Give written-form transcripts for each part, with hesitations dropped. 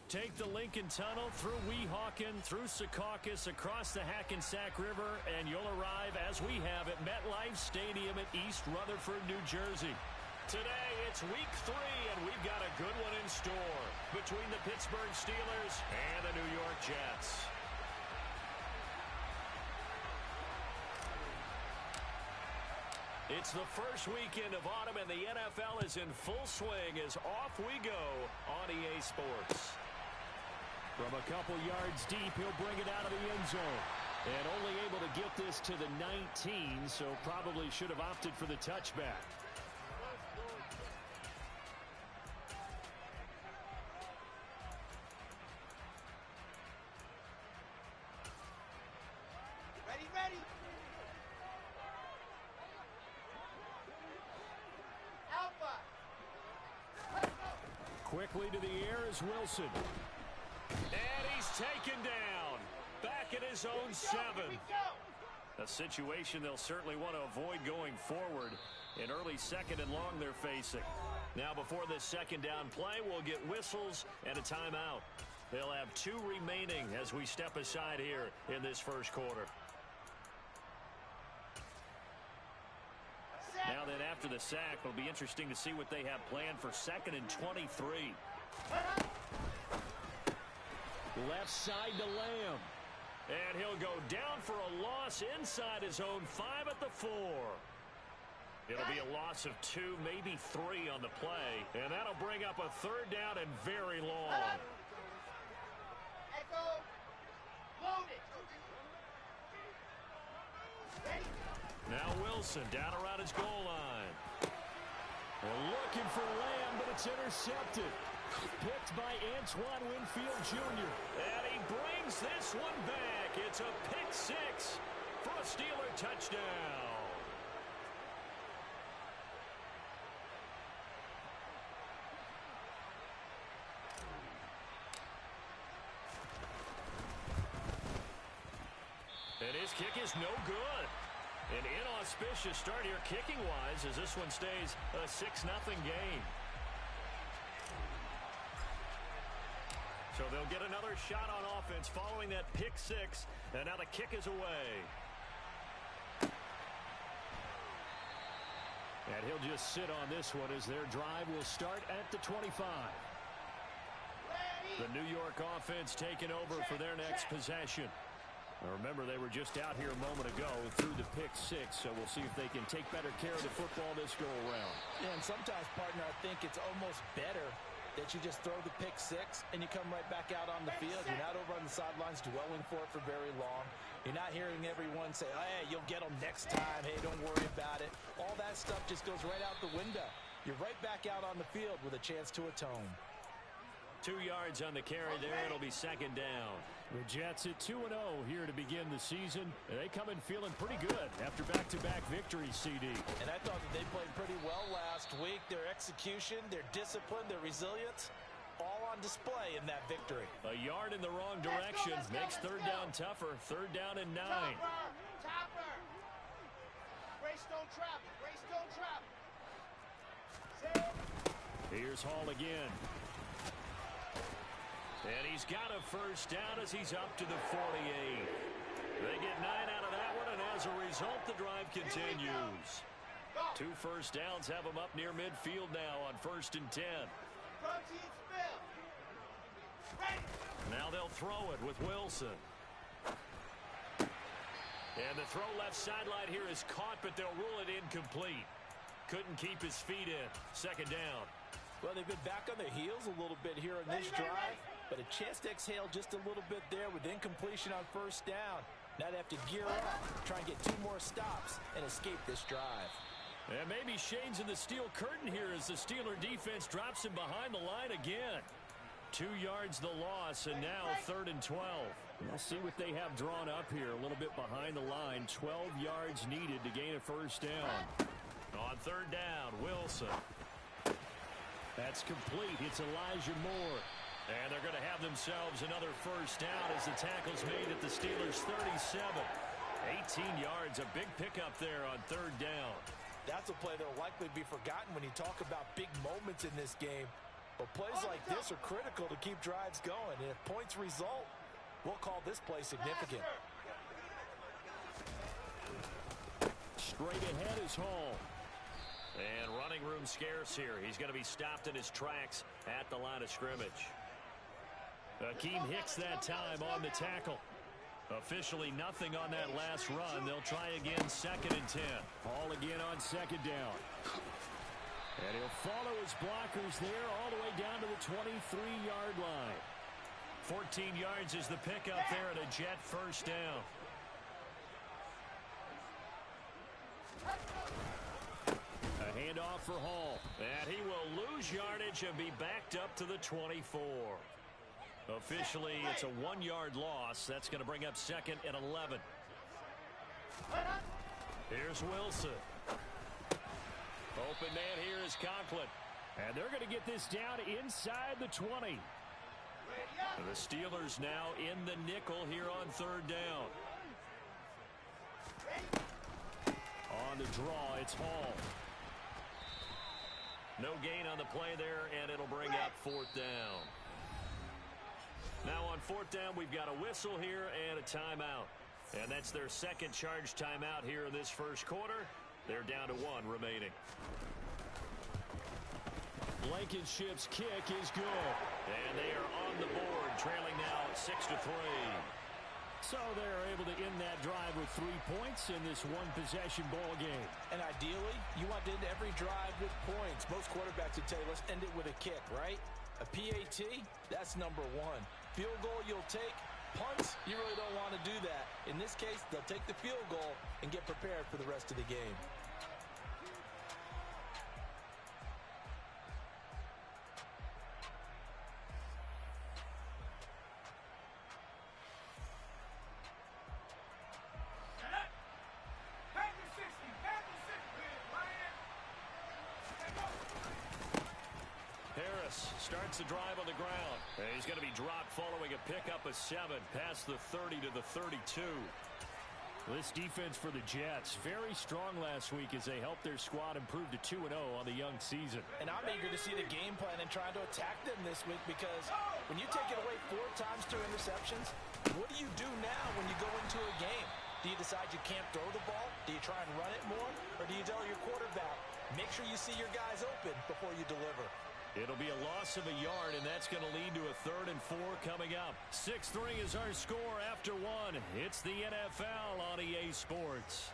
Take the Lincoln Tunnel through Weehawken, through Secaucus, across the Hackensack River, and you'll arrive, as we have, at MetLife Stadium at East Rutherford, New Jersey. Today, it's week 3, and we've got a good one in store between the Pittsburgh Steelers and the New York Jets. It's the first weekend of autumn, and the NFL is in full swing as off we go on EA Sports. From a couple yards deep, he'll bring it out of the end zone. And only able to get this to the 19, so probably should have opted for the touchback. Ready. Alpha. Quickly to the air is Wilson. And he's taken down. Back at his own 7. A situation they'll certainly want to avoid going forward. An early 2nd and long they're facing. Now before this 2nd down play, we'll get whistles and a timeout. They'll have 2 remaining as we step aside here in this first quarter. Now then, after the sack, it'll be interesting to see what they have planned for 2nd and 23. Left side to Lamb. And he'll go down for a loss inside his own 5 at the 4. It'll be a loss of 2, maybe 3 on the play. And that'll bring up a 3rd down and very long. Echo. Load it. Ready. Now Wilson down around his goal line. They're looking for Lamb, but it's intercepted. Picked by Antoine Winfield Jr. And he brings this one back. It's a pick 6 for a Steeler touchdown. And his kick is no good. An inauspicious start here kicking-wise as this one stays a 6-0 game. So they'll get another shot on offense following that pick 6, and now the kick is away. And he'll just sit on this one as their drive will start at the 25. The New York offense taking over for their next possession. Now remember, they were just out here a moment ago through the pick 6, so we'll see if they can take better care of the football this go-around. Yeah, and sometimes, partner, I think it's almost better that you just throw the pick 6 and you come right back out on the field. You're not over on the sidelines dwelling for it for very long. You're not hearing everyone say, hey, you'll get them next time. Hey, don't worry about it. All that stuff just goes right out the window. You're right back out on the field with a chance to atone. 2 yards on the carry there. It'll be 2nd down. The Jets at 2-0 here to begin the season. They come in feeling pretty good after back-to-back victories, CD. And I thought that they played pretty well last week. Their execution, their discipline, their resilience, all on display in that victory. A yard in the wrong direction makes 3rd down tougher. 3rd down and 9. Topper. Greystone trap. Here's Hall again. And he's got a 1st down as he's up to the 48. They get 9 out of that one, and as a result, the drive continues. 2 first downs have them up near midfield now on 1st and 10. Now they'll throw it with Wilson. And the throw left sideline here is caught, but they'll rule it incomplete. Couldn't keep his feet in. 2nd down. Well, they've been back on their heels a little bit here in this drive, but a chance to exhale just a little bit there with incompletion on 1st down. Now they have to gear up, try and get 2 more stops, and escape this drive. And maybe shades in the steel curtain here as the Steeler defense drops him behind the line again. 2 yards the loss, and now 3rd and 12. We'll see what they have drawn up here a little bit behind the line. 12 yards needed to gain a 1st down. On 3rd down, Wilson. That's complete. It's Elijah Moore. And they're going to have themselves another 1st down as the tackle's made at the Steelers' 37. 18 yards, a big pickup there on 3rd down. That's a play that will likely be forgotten when you talk about big moments in this game. Well, plays like this are critical to keep drives going, and if points result, we'll call this play significant. Straight ahead is Hall. And running room scarce here. He's going to be stopped in his tracks at the line of scrimmage. Akeem Hicks that time on the tackle. Officially nothing on that last run. They'll try again, 2nd and 10. Hall again on 2nd down. And he'll follow his blockers there all the way down to the 23-yard line. 14 yards is the pickup there, and a Jet first down. A handoff for Hall. And he will lose yardage and be backed up to the 24. Officially, it's a 1-yard loss. That's going to bring up 2nd and 11. Here's Wilson. Open man here is Conklin. And they're going to get this down inside the 20. The Steelers now in the nickel here on 3rd down. On the draw, it's Hall. No gain on the play there, and it'll bring up 4th down. Now on 4th down, we've got a whistle here and a timeout. And that's their 2nd charge timeout here in this 1st quarter. They're down to 1 remaining. Blankenship's kick is good. And they are on the board, trailing now 6-3. So they're able to end that drive with 3 points in this one-possession ball game. And ideally, you want to end every drive with points. Most quarterbacks would tell you, let's end it with a kick, right? A PAT, that's number 1. Field goal you'll take. Punts, you really don't want to do that. In this case, they'll take the field goal and get prepared for the rest of the game. Starts the drive on the ground. And he's going to be dropped following a pickup of 7 past the 30 to the 32. This defense for the Jets, very strong last week as they helped their squad improve to 2-0 on the young season. And I'm eager to see the game plan and trying to attack them this week, because when you take it away 4 times through interceptions, what do you do now when you go into a game? Do you decide you can't throw the ball? Do you try and run it more? Or do you tell your quarterback, make sure you see your guys open before you deliver? It'll be a loss of a yard, and that's going to lead to a 3rd and 4 coming up. 6-3 is our score after 1. It's the NFL on EA Sports.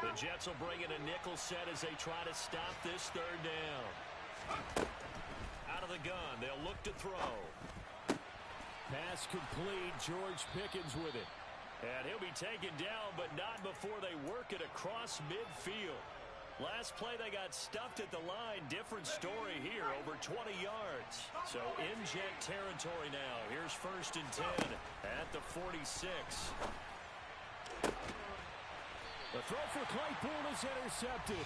The Jets will bring in a nickel set as they try to stop this 3rd down. Out of the gun, they'll look to throw. Pass complete. George Pickens with it. And he'll be taken down, but not before they work it across midfield. Last play, they got stuffed at the line. Different story here, over 20 yards. So in Jet territory now. Here's 1st and 10 at the 46. The throw for Claypool is intercepted.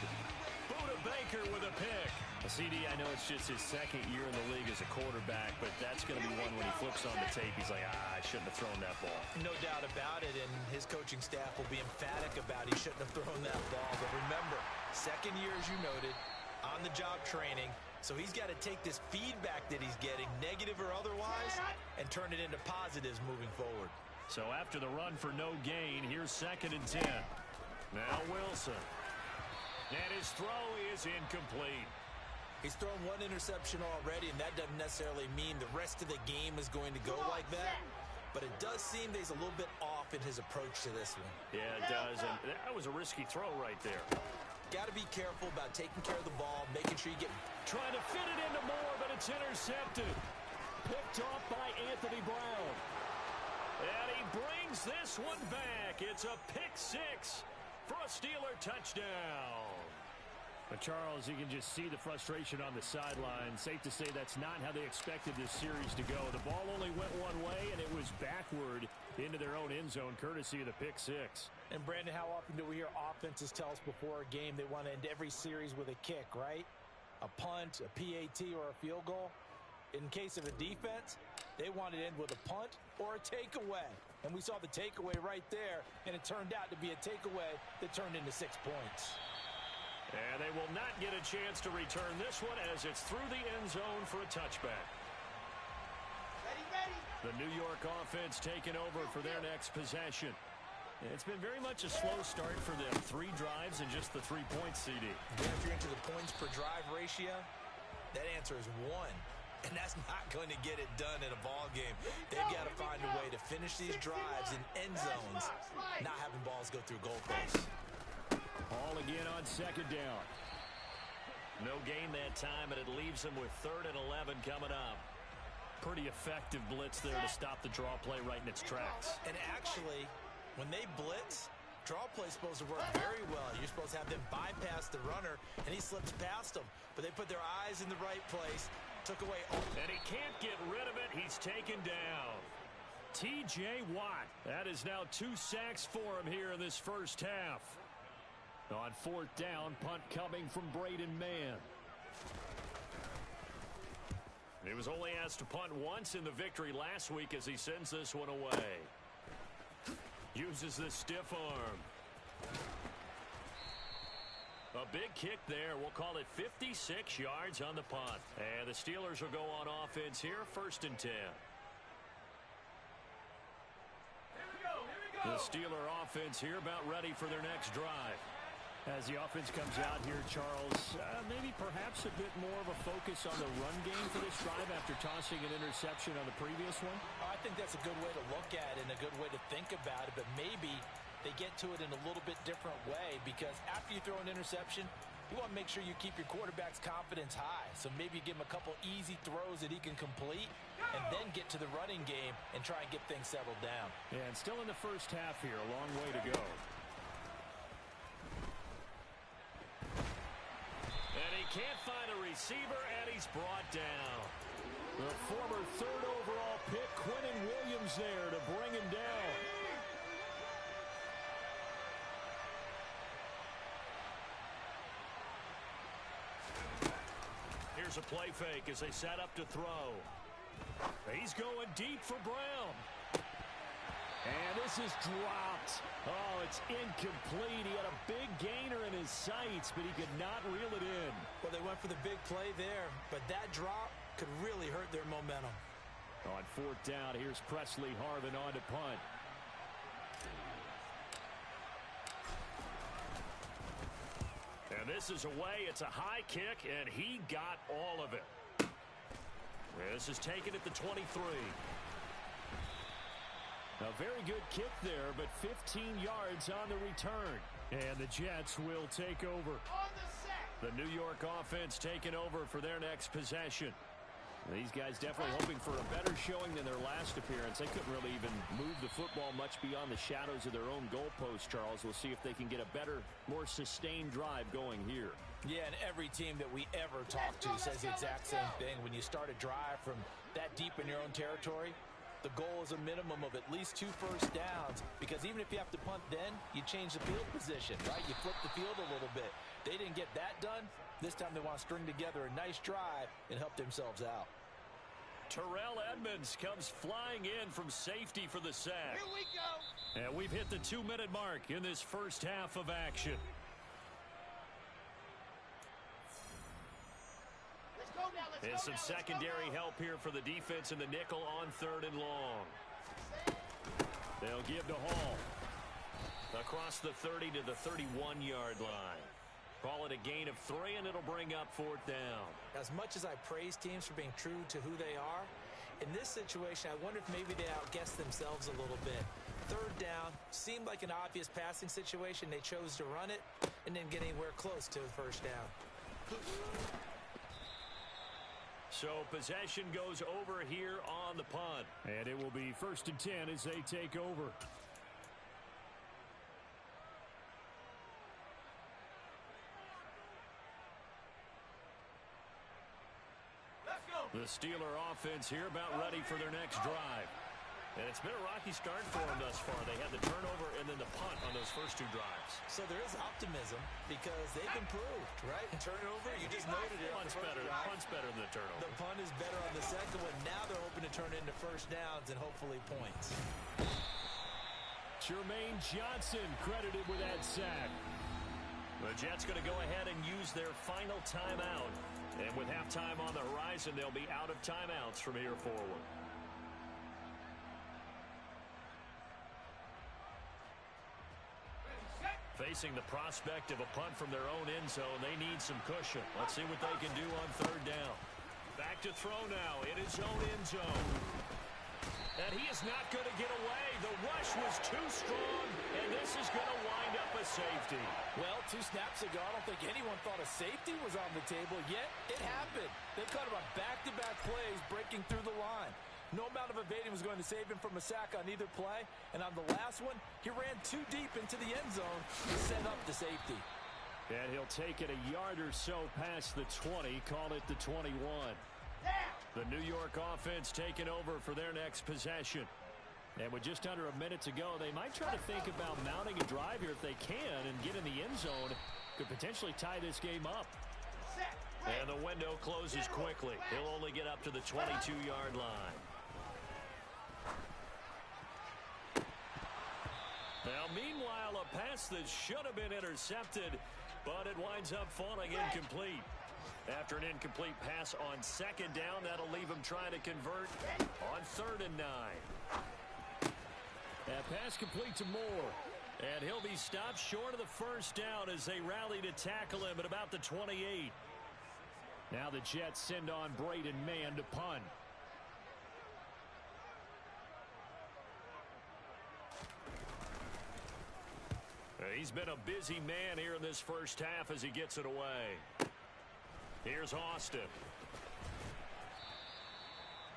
Buda Baker with a pick. CD, I know it's just his 2nd year in the league as a quarterback, but that's going to be one when he flips on the tape. He's like, I shouldn't have thrown that ball. No doubt about it, and his coaching staff will be emphatic about he shouldn't have thrown that ball. But remember, 2nd year, as you noted, on-the-job training. So he's got to take this feedback that he's getting, negative or otherwise, and turn it into positives moving forward. So after the run for no gain, here's 2nd and 10. Now Wilson. And his throw is incomplete. He's thrown 1 interception already, and that doesn't necessarily mean the rest of the game is going to go like that. But it does seem that he's a little bit off in his approach to this one. Yeah, it does, and that was a risky throw right there. Got to be careful about taking care of the ball, making sure you get... Trying to fit it into Moore, but it's intercepted. Picked off by Anthony Brown. And he brings this one back. It's a pick 6 for a Steeler touchdown. But Charles, you can just see the frustration on the sideline. Safe to say that's not how they expected this series to go. The ball only went one way, and it was backward into their own end zone, courtesy of the pick 6. And, Brandon, how often do we hear offenses tell us before a game they want to end every series with a kick, right? A punt, a PAT, or a field goal. In case of a defense, They wanted to end with a punt or a takeaway. And we saw the takeaway right there, and it turned out to be a takeaway that turned into 6 points. And they will not get a chance to return this one as it's through the end zone for a touchback. Ready, ready. The New York offense taking over for their next possession. It's been very much a slow start for them. 3 drives and just the 3 points, CD. If you're into the points per drive ratio, that answer is 1. And that's not going to get it done in a ball game. They've got to find a way to finish these drives in end zones, not having balls go through goalposts. Ball again on second down. No gain that time, and it leaves them with 3rd and 11 coming up. Pretty effective blitz there to stop the draw play right in its tracks. And actually, when they blitz, draw play's supposed to work very well. You're supposed to have them bypass the runner, and he slips past them. But they put their eyes in the right place, took away. And he can't get rid of it. He's taken down. T.J. Watt. That is now 2 sacks for him here in this first half. On 4th down, punt coming from Braden Mann. He was only asked to punt once in the victory last week as he sends this one away. Uses the stiff arm. A big kick there. We'll call it 56 yards on the punt. And the Steelers will go on offense here, 1st and 10. The Steeler offense here about ready for their next drive. As the offense comes out here, Charles, maybe perhaps a bit more of a focus on the run game for this drive after tossing an interception on the previous one? I think that's a good way to look at it and a good way to think about it, but maybe they get to it in a little bit different way because after you throw an interception, you want to make sure you keep your quarterback's confidence high. So maybe you give him a couple easy throws that he can complete and then get to the running game and try and get things settled down. Yeah, and still in the first half here, a long way to go. And he can't find a receiver, and he's brought down. The former 3rd overall pick, Quinnen Williams, there to bring him down. Here's a play fake as they set up to throw. He's going deep for Brown. And this is dropped. Oh, it's incomplete. He had a big gainer in his sights, but he could not reel it in. Well, they went for the big play there, but that drop could really hurt their momentum. On 4th down, here's Presley Harvin on to punt. And this is away. It's a high kick, and he got all of it. This is taken at the 23. A very good kick there, but 15 yards on the return. And the Jets will take over. On the set. The New York offense taking over for their next possession. These guys definitely hoping for a better showing than their last appearance. They couldn't really even move the football much beyond the shadows of their own goalpost, Charles. We'll see if they can get a better, more sustained drive going here. Yeah, and every team that we ever talk to says the exact same thing. When you start a drive from that deep in your own territory, the goal is a minimum of at least 2 first downs, because even if you have to punt then, you change the field position, right? You flip the field a little bit. They didn't get that done. This time they want to string together a nice drive and help themselves out. Terrell Edmonds comes flying in from safety for the sack. Here we go. And we've hit the 2-minute mark in this first half of action. There's some secondary help here for the defense in the nickel on 3rd and long. They'll give to Hall. Across the 30 to the 31-yard line. Call it a gain of 3, and it'll bring up 4th down. As much as I praise teams for being true to who they are, in this situation, I wonder if maybe they outguessed themselves a little bit. 3rd down seemed like an obvious passing situation. They chose to run it and didn't get anywhere close to the first down. So possession goes over here on the punt. And it will be 1st and 10 as they take over. The Steeler offense here about ready for their next drive. And it's been a rocky start for them thus far. They had the turnover and then the punt on those first two drives. So there is optimism because they've improved, right? Turnover, you just noted it. Punt's better than the turnover. The punt is better on the second one. Now they're hoping to turn it into first downs and hopefully points. Jermaine Johnson credited with that sack. The Jets going to go ahead and use their final timeout. And with halftime on the horizon, they'll be out of timeouts from here forward. Facing the prospect of a punt from their own end zone, they need some cushion. Let's see what they can do on third down. Back to throw now in his own end zone. And he is not going to get away. The rush was too strong, and this is going to wind up a safety. Well, 2 snaps ago, I don't think anyone thought a safety was on the table, yet it happened. They caught him on back-to-back plays breaking through the line. No amount of evading was going to save him from a sack on either play. And on the last one, he ran too deep into the end zone to set up the safety. And he'll take it a yard or so past the 20, call it the 21. The New York offense taking over for their next possession. And with just under a minute to go, they might try to think about mounting a drive here if they can and get in the end zone. Could potentially tie this game up. And the window closes quickly. He'll only get up to the 22-yard line. Now, meanwhile, a pass that should have been intercepted, but it winds up falling incomplete. After an incomplete pass on second down, that'll leave him trying to convert on 3rd and 9. That pass complete to Moore. And he'll be stopped short of the first down as they rally to tackle him at about the 28. Now the Jets send on Braden Mann to punt. He's been a busy man here in this first half as he gets it away. Here's Austin.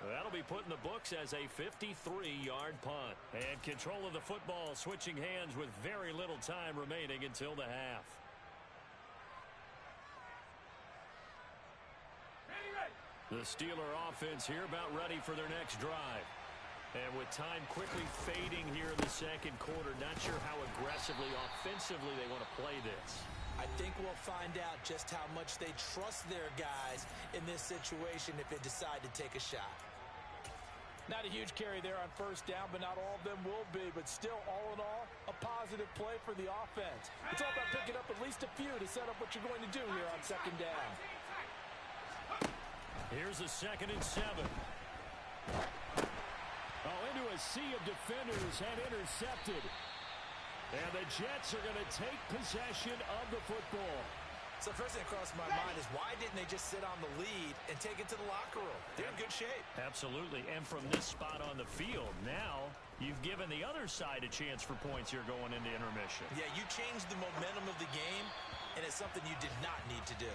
That'll be put in the books as a 53-yard punt. And control of the football switching hands with very little time remaining until the half. The Steeler offense here about ready for their next drive. And with time quickly fading here in the second quarter, not sure how aggressively, offensively they want to play this. I think we'll find out just how much they trust their guys in this situation if they decide to take a shot. Not a huge carry there on first down, but not all of them will be. But still, all in all, a positive play for the offense. It's all about picking up at least a few to set up what you're going to do here on second down. Here's a 2nd and 7. Into a sea of defenders and intercepted. And the Jets are going to take possession of the football. So first thing that crossed my mind is why didn't they just sit on the lead and take it to the locker room? They're in good shape. Absolutely. And from this spot on the field, now you've given the other side a chance for points here going into intermission. Yeah, you changed the momentum of the game, and it's something you did not need to do.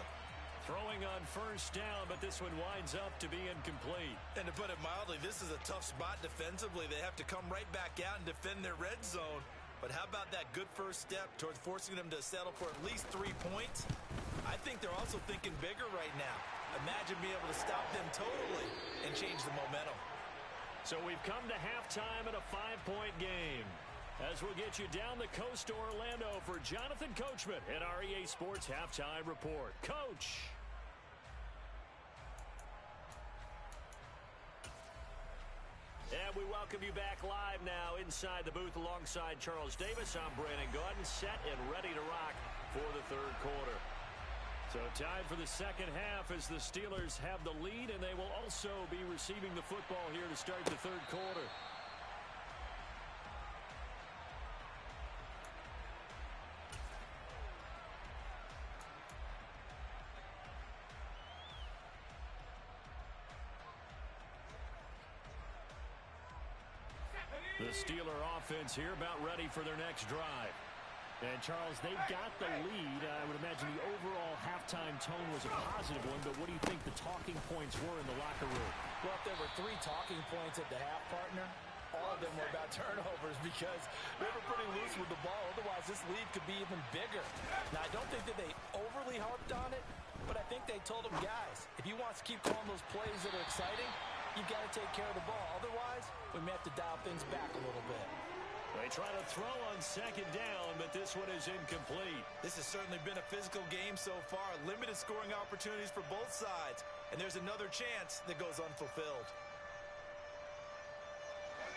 Throwing on first down, but this one winds up to be incomplete. And to put it mildly, this is a tough spot defensively. They have to come right back out and defend their red zone. But how about that good first step towards forcing them to settle for at least 3 points? I think they're also thinking bigger right now. Imagine being able to stop them totally and change the momentum. So we've come to halftime in a 5-point game. As we'll get you down the coast to Orlando for Jonathan Coachman at our EA Sports Halftime Report. Coach. And we welcome you back live now inside the booth alongside Charles Davis. I'm Brandon Gaudin, set and ready to rock for the third quarter. So time for the second half as the Steelers have the lead, and they will also be receiving the football here to start the third quarter. The Steeler offense here about ready for their next drive. And, Charles, they've got the lead. I would imagine the overall halftime tone was a positive one, but what do you think the talking points were in the locker room? Well, if there were 3 talking points at the half, partner, all of them were about turnovers because they were pretty loose with the ball. Otherwise, this lead could be even bigger. Now, I don't think that they overly harped on it, but I think they told them, guys, if you want to keep calling those plays that are exciting, you've got to take care of the ball. Otherwise, we may have to dial things back a little bit. They try to throw on second down, but this one is incomplete. This has certainly been a physical game so far. Limited scoring opportunities for both sides. And there's another chance that goes unfulfilled.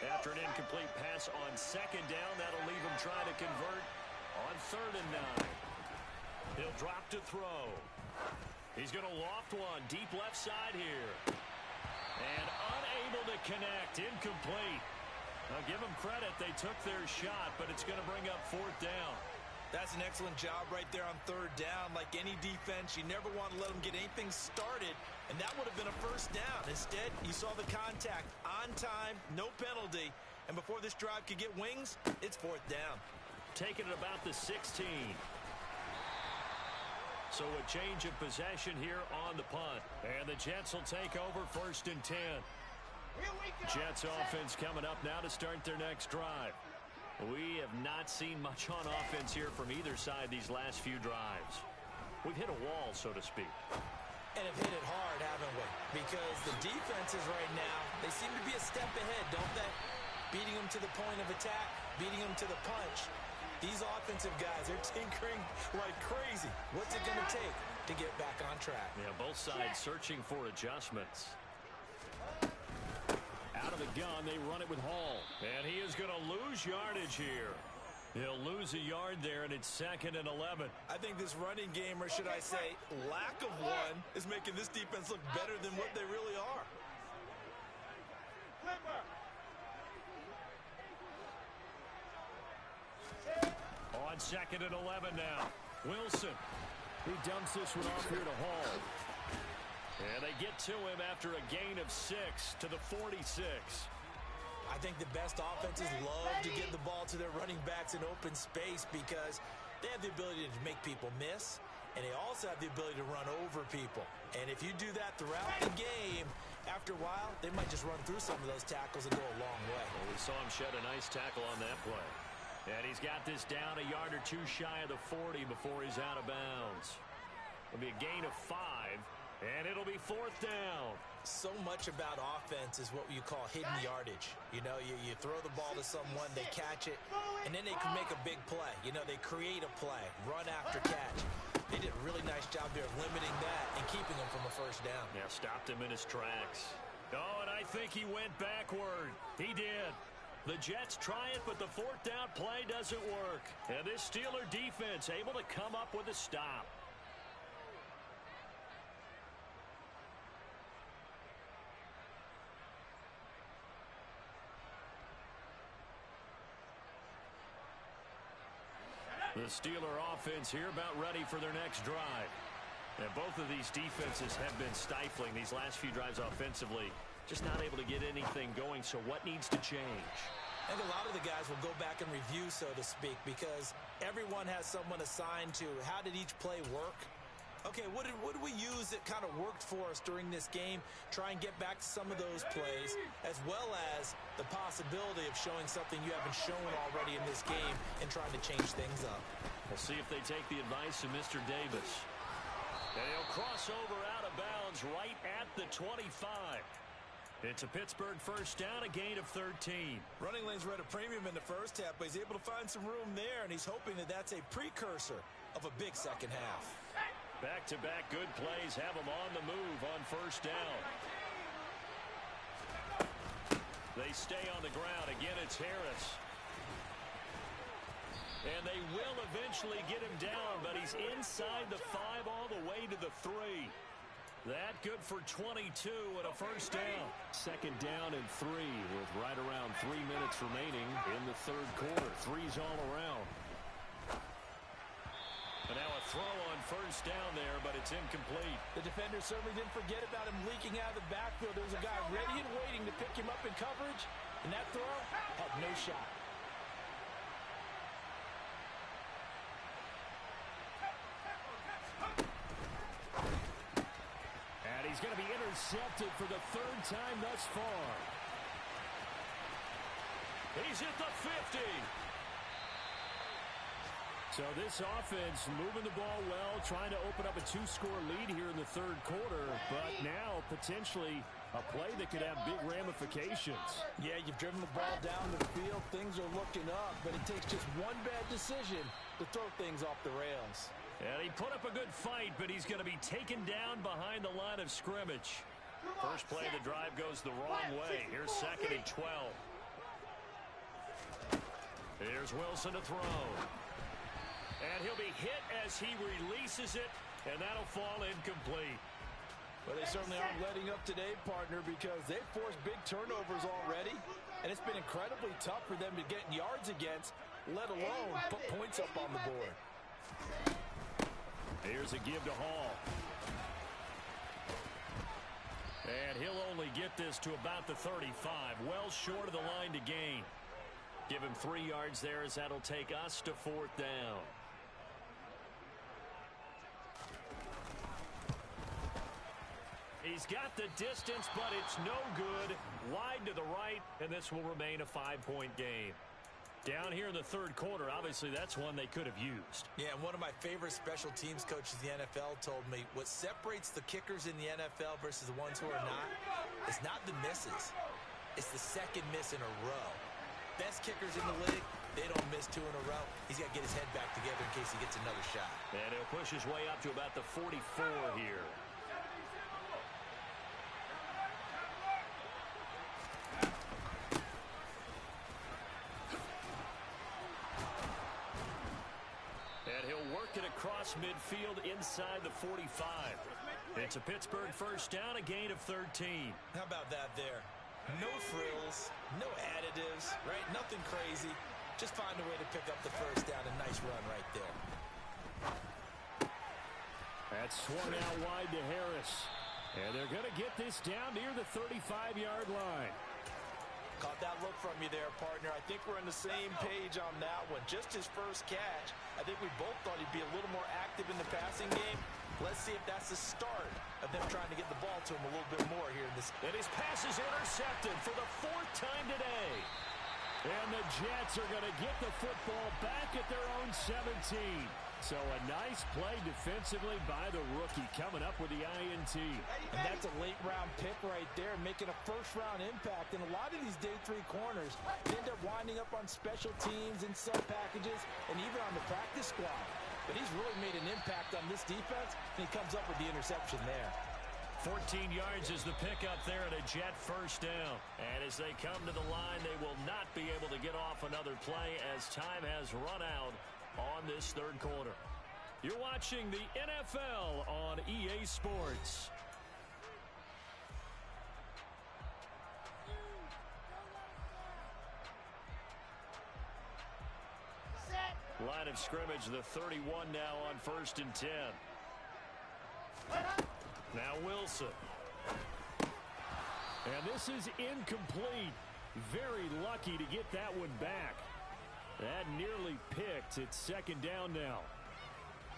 After an incomplete pass on second down, that'll leave him trying to convert on 3rd and 9. He'll drop to throw. He's going to loft one deep left side here. And unable to connect. Incomplete. Now give them credit. They took their shot, but it's going to bring up 4th down. That's an excellent job right there on 3rd down. Like any defense, you never want to let them get anything started, and that would have been a 1st down. Instead, you saw the contact on time, no penalty, and before this drive could get wings, it's 4th down. Taking it about the 16. So a change of possession here on the punt, and the Jets will take over 1st and 10. Jets offense coming up now to start their next drive. We have not seen much on offense here from either side these last few drives. We've hit a wall, so to speak. And have hit it hard, haven't we? Because the defenses right now, they seem to be a step ahead, don't they? Beating them to the point of attack, beating them to the punch. These offensive guys, they're tinkering like crazy. What's it going to take to get back on track? Yeah, both sides searching for adjustments. Out of the gun, they run it with Hall. And he is going to lose yardage here. He'll lose a yard there, and it's 2nd and 11. I think this running game, or should I say lack of one, is making this defense look better than what they really are. On 2nd and 11 now. Wilson. He dumps this one off here to Hall. And they get to him after a gain of 6 to the 46. I think the best offenses love to get the ball to their running backs in open space because they have the ability to make people miss, and they also have the ability to run over people. And if you do that throughout the game, after a while, they might just run through some of those tackles and go a long way. Well, we saw him shed a nice tackle on that play. And he's got this down a yard or 2 shy of the 40 before he's out of bounds. It'll be a gain of 5, and it'll be 4th down. So much about offense is what you call hidden yardage. You know, you throw the ball to someone, they catch it, and then they can make a big play. You know, they create a play, run after catch. They did a really nice job there of limiting that and keeping him from a 1st down. Yeah, stopped him in his tracks. Oh, and I think he went backward. He did. The Jets try it, but the 4th down play doesn't work. And this Steeler defense able to come up with a stop. The Steeler offense here about ready for their next drive. And both of these defenses have been stifling these last few drives offensively. Just not able to get anything going, so what needs to change? And a lot of the guys will go back and review, so to speak, because everyone has someone assigned to how did each play work. Okay, what did we use that kind of worked for us during this game? Try and get back to some of those plays, as well as the possibility of showing something you haven't shown already in this game and trying to change things up. We'll see if they take the advice of Mr. Davis. And he'll cross over out of bounds right at the 25. It's a Pittsburgh 1st down, a gain of 13. Running lanes were at a premium in the first half, but he's able to find some room there, and he's hoping that that's a precursor of a big second half. Back-to-back good plays have him on the move on 1st down. They stay on the ground. Again, it's Harris. And they will eventually get him down, but he's inside the 5 all the way to the 3. That good for 22 and a 1st down. 2nd down and 3 with right around 3 minutes remaining in the 3rd quarter. 3s all around. And now a throw on 1st down there, but it's incomplete. The defender certainly didn't forget about him leaking out of the backfield. There was a guy ready and waiting to pick him up in coverage, and that throw had no shot. And he's going to be intercepted for the 3rd time thus far. He's at the 50. So this offense moving the ball well, trying to open up a 2-score lead here in the 3rd quarter, but now potentially A play that could have big ramifications. Yeah, you've driven the ball down the field. Things are looking up, but it takes just one bad decision to throw things off the rails. And he put up a good fight, but he's going to be taken down behind the line of scrimmage. First play of the drive goes the wrong way. Here's 2nd and 12. Here's Wilson to throw. And he'll be hit as he releases it, and that'll fall incomplete. Well, they certainly aren't letting up today, partner, because they've forced big turnovers already, and it's been incredibly tough for them to get yards against, let alone put points up on the board. Here's a give to Hall. And he'll only get this to about the 35, well short of the line to gain. Give him 3 yards there as that'll take us to 4th down. He's got the distance, but it's no good. Wide to the right, and this will remain a 5-point game. Down here in the 3rd quarter, obviously that's one they could have used. Yeah, and one of my favorite special teams coaches in the NFL told me what separates the kickers in the NFL versus the ones who are not is not the misses. It's the second miss in a row. Best kickers in the league, they don't miss 2 in a row. He's got to get his head back together in case he gets another shot. And he'll push his way up to about the 44 here. Across midfield inside the 45. It's a Pittsburgh first down, a gain of 13. How about that there? No frills, no additives, right? Nothing crazy. Just find a way to pick up the first down. A nice run right there. That's swung out wide to Harris. And they're going to get this down near the 35-yard line. Caught that look from you there, partner. I think we're on the same page on that one. Just his first catch. I think we both thought he'd be a little more active in the passing game. Let's see if that's the start of them trying to get the ball to him a little bit more here in this. And his pass is intercepted for the 4th time today. And the Jets are going to get the football back at their own 17. So a nice play defensively by the rookie coming up with the INT. And that's a late-round pick right there, making a first-round impact. And a lot of these day 3 corners end up winding up on special teams and sub packages and even on the practice squad. But he's really made an impact on this defense, and he comes up with the interception there. 14 yards is the pickup there at a Jet first down. And as they come to the line, they will not be able to get off another play as time has run out on this 3rd quarter. You're watching the NFL on EA Sports. Set. Line of scrimmage, the 31 now on 1st and 10. Now Wilson. And this is incomplete. Very lucky to get that one back. That nearly picked. It's 2nd down now.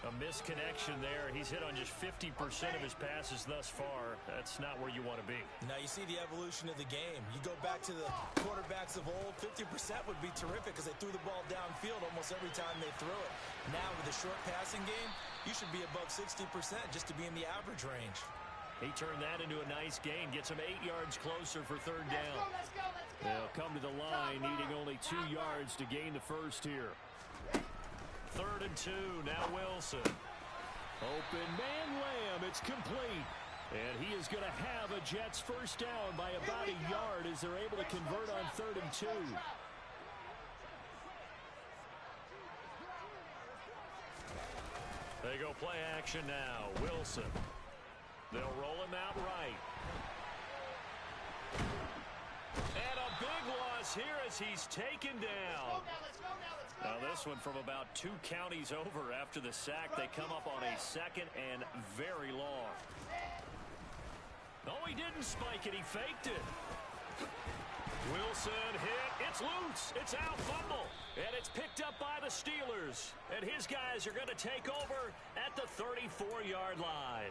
A misconnection there. He's hit on just 50% of his passes thus far. That's not where you want to be. Now you see the evolution of the game. You go back to the quarterbacks of old, 50% would be terrific because they threw the ball downfield almost every time they threw it. Now with a short passing game, you should be above 60% just to be in the average range. He turned that into a nice gain. Gets him 8 yards closer for 3rd down. Let's go. They'll come to the line, needing only 2 yards to gain the first here. 3rd and 2. Now Wilson. Open man Lamb. It's complete. And he is going to have a Jets first down by about a yard as they're able to convert on 3rd and 2. They go play action now. Wilson. They'll roll him out right. And a big loss here as he's taken down. Now this one from about 2 counties over after the sack. They come up on a 2nd and very long. Oh, he didn't spike it. He faked it. Wilson hit. It's loose. It's out. Fumble. And it's picked up by the Steelers. And his guys are going to take over at the 34-yard line.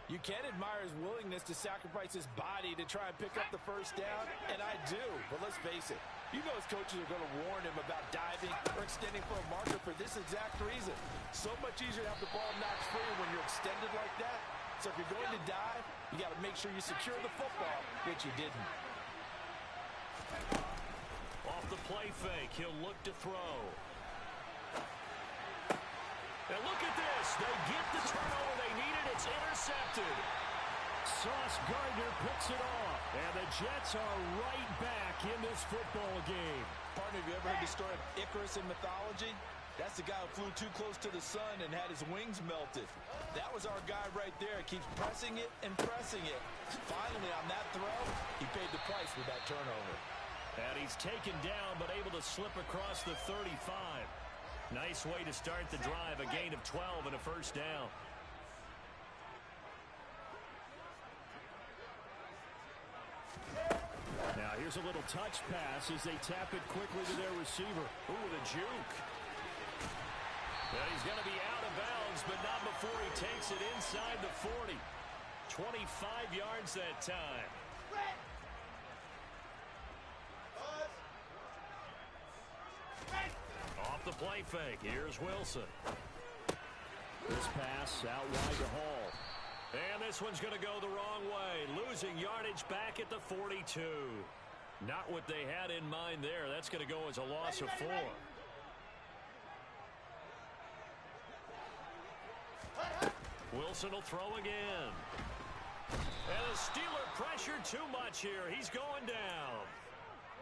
You can admire his willingness to sacrifice his body to try and pick up the first down, and I do. But let's face it, you know his coaches are going to warn him about diving or extending for a marker for this exact reason. So much easier to have the ball knocked free when you're extended like that. So if you're going to dive, you got to make sure you secure the football, which you didn't. Off the play fake, he'll look to throw. And look at this. They get the turnover they needed. It's intercepted. Sauce Gardner picks it off. And the Jets are right back in this football game. Partner, have you ever heard the story of Icarus in mythology? That's the guy who flew too close to the sun and had his wings melted. That was our guy right there. Keeps pressing it and pressing it. Finally, on that throw, he paid the price with that turnover. And he's taken down, but able to slip across the 35. Nice way to start the drive. A gain of 12 and a first down. Now here's a little touch pass as they tap it quickly to their receiver. Ooh, the juke. And he's going to be out of bounds, but not before he takes it inside the 40. 25 yards that time. Off the play fake. Here's Wilson. This pass out wide to Hall. And this one's going to go the wrong way. Losing yardage back at the 42. Not what they had in mind there. That's going to go as a loss of 4. Wilson will throw again. And the Steeler pressure too much here. He's going down.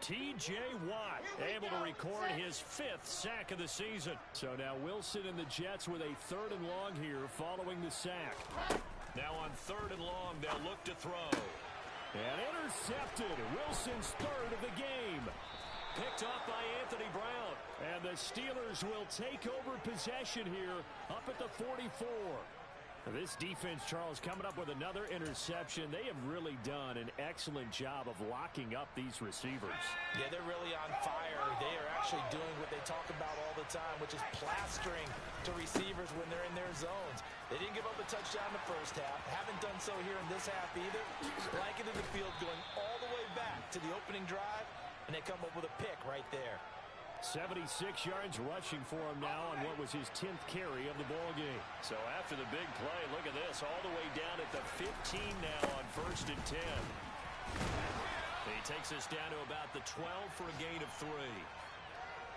T.J. Watt able to record his 5th sack of the season. So now Wilson and the Jets with a 3rd and long here following the sack. Now on 3rd and long, they'll look to throw. And intercepted. Wilson's 3rd of the game. Picked off by Anthony Brown. And the Steelers will take over possession here up at the 44. This defense, Charles, coming up with another interception. They have really done an excellent job of locking up these receivers. Yeah, they're really on fire. They are actually doing what they talk about all the time, which is plastering to receivers when they're in their zones. They didn't give up a touchdown in the first half. Haven't done so here in this half either. Blanketed the field going all the way back to the opening drive, and they come up with a pick right there. 76 yards rushing for him now on what was his 10th carry of the ball game. So after the big play, look at this, all the way down at the 15 now on 1st and 10. He takes us down to about the 12 for a gain of 3.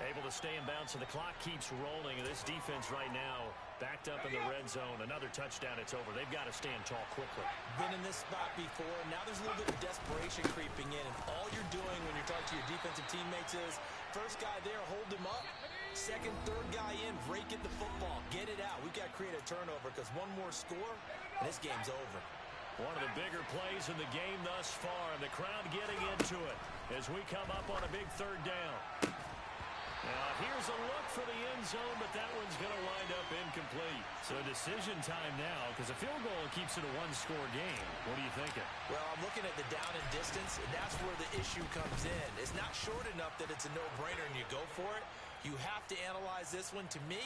Able to stay in bounds, so the clock keeps rolling. This defense right now backed up in the red zone. Another touchdown, it's over. They've got to stand tall quickly. Been in this spot before. Now there's a little bit of desperation creeping in. And all you're doing when you're talking to your defensive teammates is, first guy there, hold him up. Second, third guy in, rake at the football. Get it out. We've got to create a turnover because one more score, and this game's over. One of the bigger plays in the game thus far. And the crowd getting into it as we come up on a big 3rd down. Now, here's a look for the end zone, but that one's going to wind up incomplete. So decision time now, because a field goal keeps it a 1-score game. What are you thinking? Well, I'm looking at the down and distance, and that's where the issue comes in. It's not short enough that it's a no-brainer and you go for it. You have to analyze this one. To me,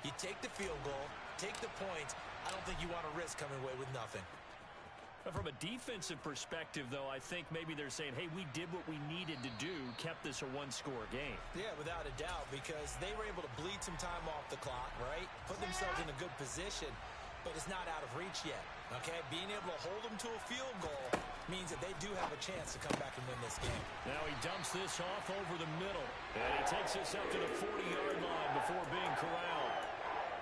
you take the field goal, take the points. I don't think you want to risk coming away with nothing. From a defensive perspective, though, I think maybe they're saying, hey, we did what we needed to do, kept this a 1-score game. Yeah, without a doubt, because they were able to bleed some time off the clock, right? Put themselves in a good position, but it's not out of reach yet, okay? Being able to hold them to a field goal means that they do have a chance to come back and win this game. Now he dumps this off over the middle, and he takes this up to the 40-yard line before being corralled.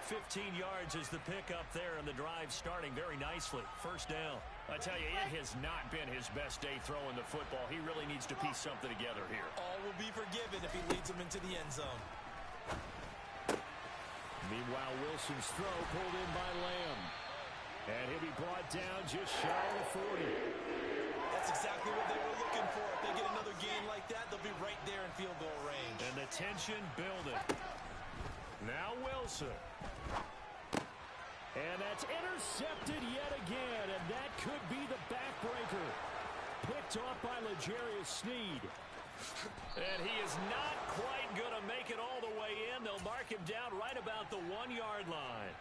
15 yards is the pickup there, and the drive starting very nicely. First down. I tell you, it has not been his best day throwing the football. He really needs to piece something together here. All will be forgiven if he leads them into the end zone. Meanwhile, Wilson's throw pulled in by Lamb. And he'll be brought down just shy of the 40. That's exactly what they were looking for. If they get another game like that, they'll be right there in field goal range. And the tension building. Now Wilson. And that's intercepted yet again, and that could be the backbreaker. Picked off by L'Jarius Sneed. And he is not quite going to make it all the way in. They'll mark him down right about the 1-yard line.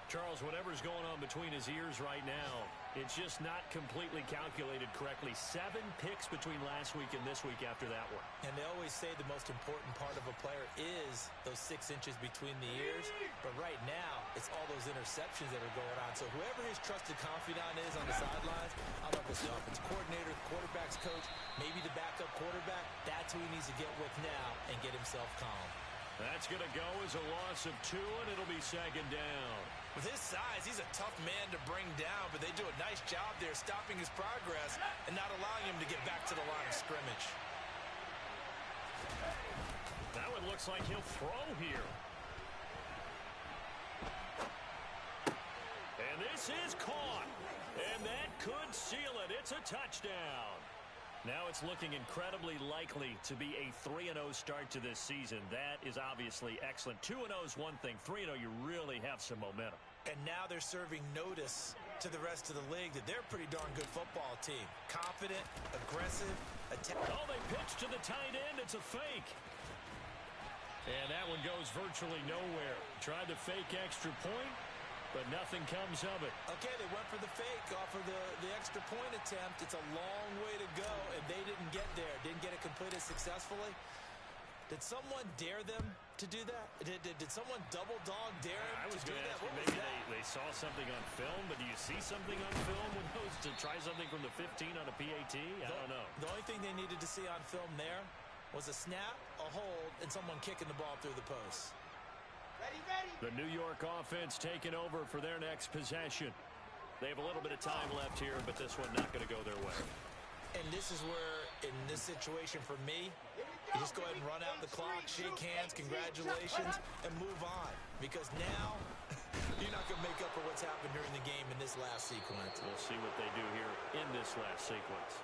Charles, whatever's going on between his ears right now, It's just not completely calculated correctly. 7 picks between last week and this week after that one. And they always say the most important part of a player is those 6 inches between the ears. But right now, it's all those interceptions that are going on. So whoever his trusted confidant is on the sidelines, I don't know if it's the offense coordinator, the quarterback's coach, maybe the backup quarterback, that's who he needs to get with now and get himself calm. That's going to go as a loss of 2, and it'll be 2nd down. With his size, he's a tough man to bring down, but they do a nice job there stopping his progress and not allowing him to get back to the line of scrimmage. That one looks like he'll throw here. And this is caught. And that could seal it. It's a touchdown. Now it's looking incredibly likely to be a 3-0 start to this season. That is obviously excellent. 2-0 is one thing. 3-0, you really have some momentum. And now they're serving notice to the rest of the league that they're a pretty darn good football team. Confident, aggressive, attack. Oh, they pitch to the tight end. It's a fake. And that one goes virtually nowhere. Tried to fake extra point, but nothing comes of it. Okay, they went for the fake off of the extra point attempt. It's a long way to go, and they didn't get there. Didn't get it completed successfully. Did someone dare them to do that? Did someone double dog dare them to do that? What was maybe that? they saw something on film, but do you see something on film when those to try something from the 15 on a PAT? I don't know. The only thing they needed to see on film there was a snap, a hold, and someone kicking the ball through the post. Ready, ready. The New York offense taking over for their next possession. They have a little bit of time left here, but this one not going to go their way. And this is where, in this situation for me, you just go ahead and run out the clock, shake hands, congratulations, and move on. Because now, you're not going to make up for what's happened during the game in this last sequence. We'll see what they do here in this last sequence.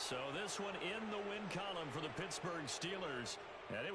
So this one in the win column for the Pittsburgh Steelers. And it was